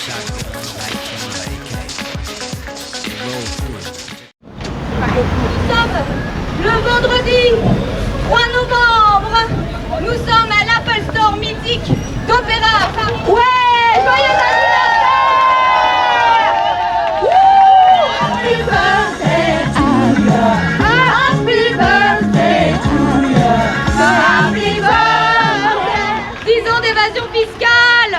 Nous sommes le vendredi 3 novembre. Nous sommes à l'Apple Store mythique d'Opéra Paris. Ouais, joyeux anniversaire! Happy birthday to you. Happy birthday to you. Happy birthday. 10 ans d'évasion fiscale.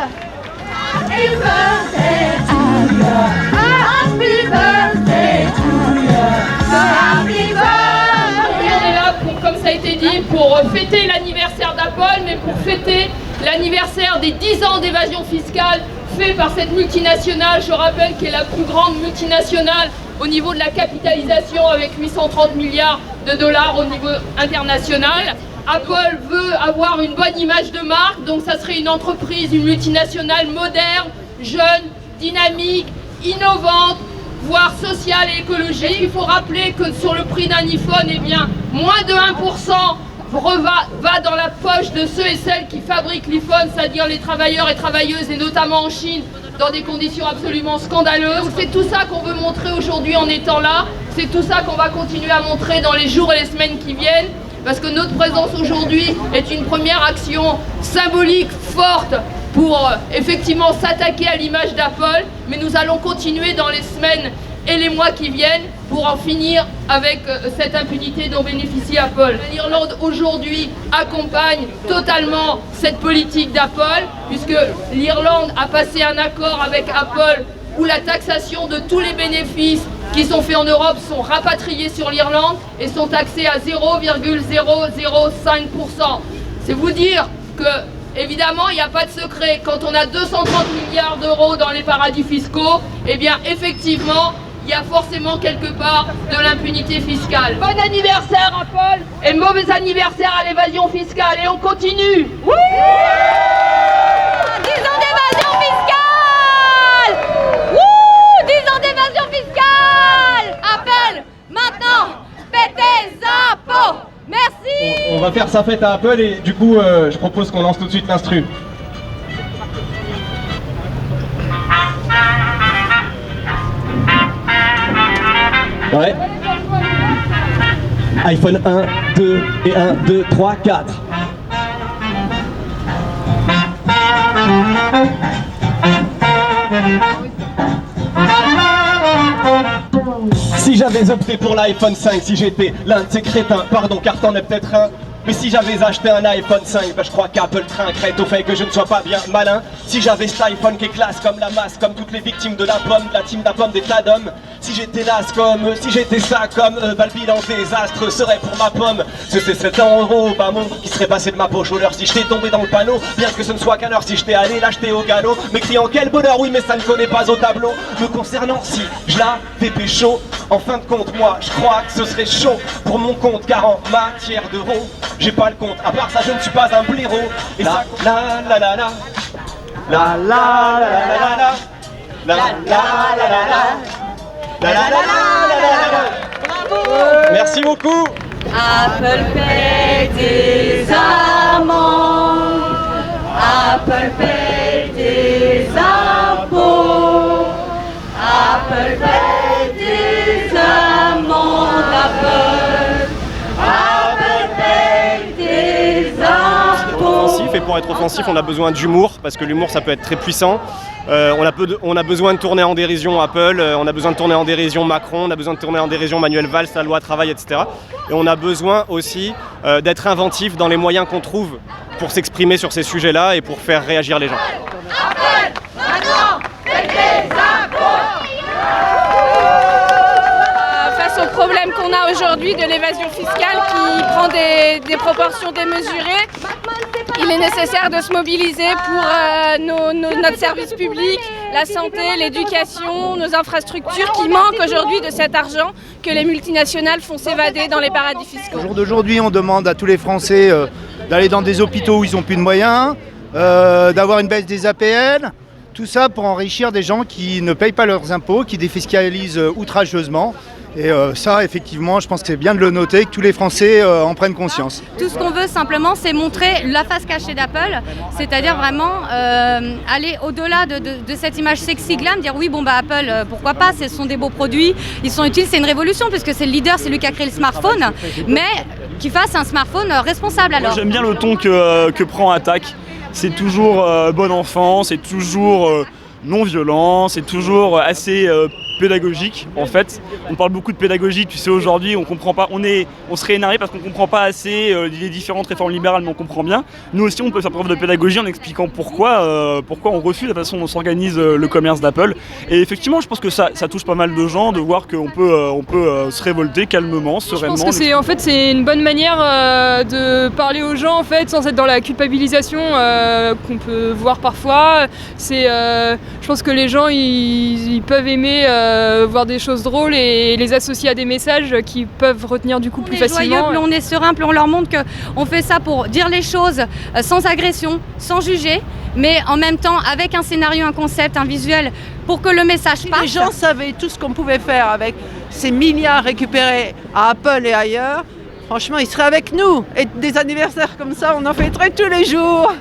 Happy birthday to you. Happy birthday to you. Happy birthday. On est là pour, comme ça a été dit, pour fêter l'anniversaire d'Apple, mais pour fêter l'anniversaire des 10 ans d'évasion fiscale fait par cette multinationale, je rappelle, qui est la plus grande multinationale au niveau de la capitalisation avec 830 milliards de dollars au niveau international. Apple veut avoir une bonne image de marque, donc ça serait une entreprise, une multinationale moderne, jeune, dynamique, innovante, voire sociale et écologique. Il faut rappeler que sur le prix d'un iPhone, eh bien, moins de 1% va dans la poche de ceux et celles qui fabriquent l'iPhone, c'est-à-dire les travailleurs et travailleuses, et notamment en Chine, dans des conditions absolument scandaleuses. C'est tout ça qu'on veut montrer aujourd'hui en étant là, c'est tout ça qu'on va continuer à montrer dans les jours et les semaines qui viennent, parce que notre présence aujourd'hui est une première action symbolique forte pour effectivement s'attaquer à l'image d'Apple, mais nous allons continuer dans les semaines et les mois qui viennent pour en finir avec cette impunité dont bénéficie Apple. L'Irlande aujourd'hui accompagne totalement cette politique d'Apple, puisque l'Irlande a passé un accord avec Apple où la taxation de tous les bénéfices qui sont faits en Europe sont rapatriés sur l'Irlande et sont taxés à 0,005%. C'est vous dire que, évidemment, il n'y a pas de secret. Quand on a 230 milliards d'euros dans les paradis fiscaux, eh bien, effectivement, il y a forcément quelque part de l'impunité fiscale. Bon anniversaire Apple et mauvais anniversaire à l'évasion fiscale. Et on continue. Oui, 10 ans d'évasion fiscale. Wouh, 10 ans d'évasion fiscale. Apple, maintenant, faites des impôts. Merci. On va faire sa fête à Apple et du coup, je propose qu'on lance tout de suite l'instru. Ouais. iPhone 1, 2 et 1, 2, 3, 4. Si j'avais opté pour l'iPhone 5, si j'étais l'un de ces crétins, pardon car t'en es peut-être un. Mais si j'avais acheté un iPhone 5, je crois qu'Apple trinquerait au fait que je ne sois pas bien malin. Si j'avais cet iPhone qui est classe comme la masse, comme toutes les victimes de la pomme, de la team de la pomme des tas d'hommes. Si j'étais las comme, si j'étais ça comme, le bilan désastre serait pour ma pomme. Ce serait 7 € bah mon qui serait passé de ma poche au leur si j'étais tombé dans le panneau. Bien que ce ne soit qu'un heure si j'étais allé l'acheter au galop. M'écriant quel bonheur, oui mais ça ne connaît pas au tableau. Me concernant, si je l'avais pécho, en fin de compte moi je crois que ce serait chaud pour mon compte car en matière d'euros j'ai pas le compte, à part ça je ne suis pas un blaireau. Et ça la la la la la la la la la la la la la. Merci beaucoup. Apple paye des amendes. Apple paye des impôts. Apple paye des amendes. Apple paye des impôts. Et pour être offensif, on a besoin d'humour, parce que l'humour ça peut être très puissant. On a besoin de tourner en dérision Apple, on a besoin de tourner en dérision Macron, on a besoin de tourner en dérision Manuel Valls, la loi travail, etc. Et on a besoin aussi d'être inventif dans les moyens qu'on trouve pour s'exprimer sur ces sujets-là et pour faire réagir les gens. Apple, maintenant, faites des impôts. Face au problème qu'on a aujourd'hui de l'évasion fiscale qui prend des proportions démesurées, il est nécessaire de se mobiliser pour notre service public, la santé, l'éducation, nos infrastructures qui manquent aujourd'hui de cet argent que les multinationales font s'évader dans les paradis fiscaux. Au jour d'aujourd'hui, on demande à tous les Français d'aller dans des hôpitaux où ils n'ont plus de moyens, d'avoir une baisse des APL, tout ça pour enrichir des gens qui ne payent pas leurs impôts, qui défiscalisent outrageusement. Et ça, effectivement, je pense que c'est bien de le noter, que tous les Français en prennent conscience. Tout ce qu'on veut simplement, c'est montrer la face cachée d'Apple, c'est-à-dire vraiment aller au-delà de cette image sexy glam, dire oui, bon bah Apple, pourquoi pas, ce sont des beaux produits, ils sont utiles, c'est une révolution puisque c'est le leader, c'est lui qui a créé le smartphone, mais qu'il fasse un smartphone responsable alors. J'aime bien le ton que prend Attaque, c'est toujours bon enfant, c'est toujours non violent, c'est toujours assez pédagogique en fait. On parle beaucoup de pédagogie, tu sais, aujourd'hui on comprend pas, on serait énervé parce qu'on comprend pas assez les différentes réformes libérales, mais on comprend bien. Nous aussi on peut faire preuve de pédagogie en expliquant pourquoi on refuse la façon dont s'organise le commerce d'Apple. Et effectivement je pense que ça touche pas mal de gens de voir qu'on peut se révolter calmement, sereinement. Je pense que c'est une bonne manière de parler aux gens en fait, sans être dans la culpabilisation qu'on peut voir parfois. Je pense que les gens ils peuvent aimer voir des choses drôles et les associer à des messages qui peuvent retenir du coup plus facilement. Joyeux, plus on est serein, plus on leur montre qu'on fait ça pour dire les choses sans agression, sans juger, mais en même temps avec un scénario, un concept, un visuel pour que le message passe. Les gens savaient tout ce qu'on pouvait faire avec ces milliards récupérés à Apple et ailleurs. Franchement, ils seraient avec nous. Et des anniversaires comme ça, on en fêterait tous les jours.